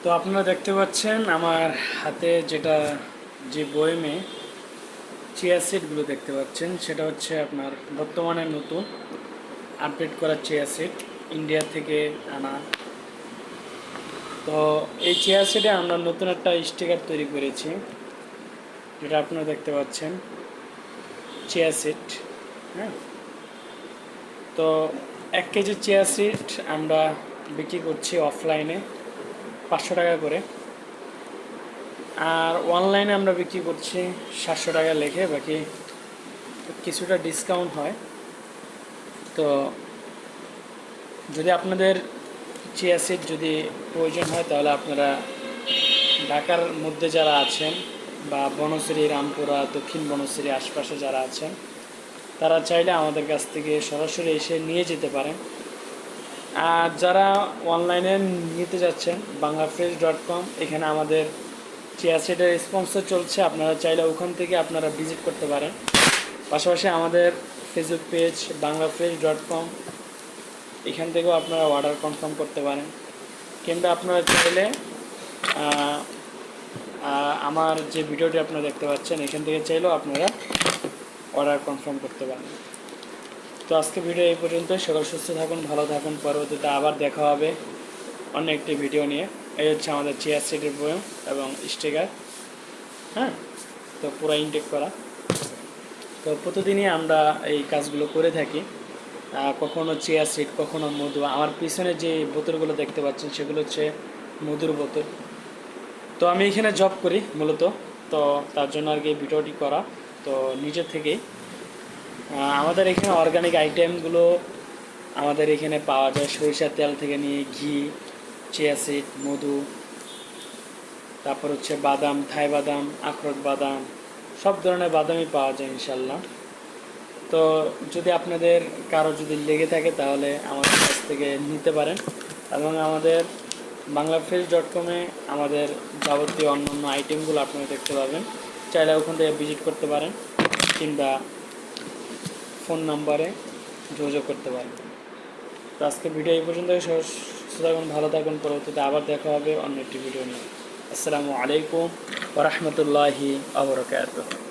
তো আপনারা দেখতে পাচ্ছেন আমার হাতে যে বয়মে চিয়া সিডগুলো দেখতে পাচ্ছেন, সেটা হচ্ছে আপনার বর্তমানে নতুন আপডেট করা চিয়া সিড, ইন্ডিয়া থেকে আনা। তো এই চিয়া সিডে আমরা নতুন একটা স্টিকার তৈরি করেছি, যেটা আপনারা দেখতে পাচ্ছেন, চিয়া সিড। হ্যাঁ, তো 1 কেজি চিয়া সিড আমরা বিক্রি করছি অফলাইনে 500 টাকা করে, আর অনলাইনে আমরা বিক্রি করছি 700 টাকা লেখে, বাকি কিছুটা ডিসকাউন্ট হয়। তো যদি আপনাদের চিয়া সিড যদি প্রয়োজন হয়, তাহলে আপনারা ঢাকার মধ্যে যারা আছেন বা বনশ্রী, রামপুরা, দক্ষিণ বনশ্রী আশপাশে যারা আছেন, তারা চাইলে আমাদের কাছ থেকে সরাসরি এসে নিয়ে যেতে পারেন। আর যারা অনলাইনে নিতে যাচ্ছেন, banglaFresh.com, এখানে আমাদের চিয়া সিডের স্পন্সর চলছে, আপনারা চাইলে ওখান থেকে আপনারা ভিজিট করতে পারেন। পাশাপাশি আমাদের ফেসবুক পেজ banglaFresh.com, এখান থেকেও আপনারা অর্ডার কনফার্ম করতে পারেন। কিংবা আপনারা চাইলে আমার যে ভিডিওটি আপনারা দেখতে পাচ্ছেন, এখান থেকে চাইলেও আপনারা অর্ডার কনফার্ম করতে পারেন। তো আজকে ভিডিও এই পর্যন্ত। সকাল সুস্থ থাকুন, ভালো থাকুন। পরবর্তীতে আবার দেখা হবে অন্য একটি ভিডিও নিয়ে। এই হচ্ছে আমাদের চেয়ার সিটের বয়ম এবং স্টিকার। হ্যাঁ, তো পুরো ইনটেক করা। তো প্রতিদিনই আমরা এই কাজগুলো করে থাকি। কখনো চেয়ার সিট, কখনো মধু। আমার পিছনে যে বোতলগুলো দেখতে পাচ্ছেন, সেগুলো হচ্ছে মধুর বোতল। তো আমি এখানে জব করি মূলত, তো তার জন্য আর কি ভিডিওটি করা। তো নিজে থেকেই আমাদের এখানে অর্গানিক আইটেমগুলো আমাদের এখানে পাওয়া যায়, সরিষার তেল থেকে নিয়ে ঘি, চিয়া সিড, মধু, তারপর হচ্ছে বাদাম, থাই বাদাম, আখরোট বাদাম, সব ধরনের বাদামই পাওয়া যায় ইনশাল্লাহ। তো যদি আপনাদের কারো যদি লেগে থাকে, তাহলে আমাদের কাছ থেকে নিতে পারেন। এবং আমাদের banglaFresh.com-এ আমাদের যাবতীয় অন্যান্য আইটেমগুলো আপনারা দেখতে পাবেন। চাইলে ওখান থেকে ভিজিট করতে পারেন, কিংবা ফোন নাম্বারে যোগাযোগ করতে পারেন। তো আজকে ভিডিও এই পর্যন্ত। সুস্থ থাকুন, ভালো থাকুন। পরবর্তীতে আবার দেখা হবে অন্য একটি ভিডিও নিয়ে। আসসালামু আলাইকুম ওয়া রাহমাতুল্লাহি ওয়া বারাকাতুহু।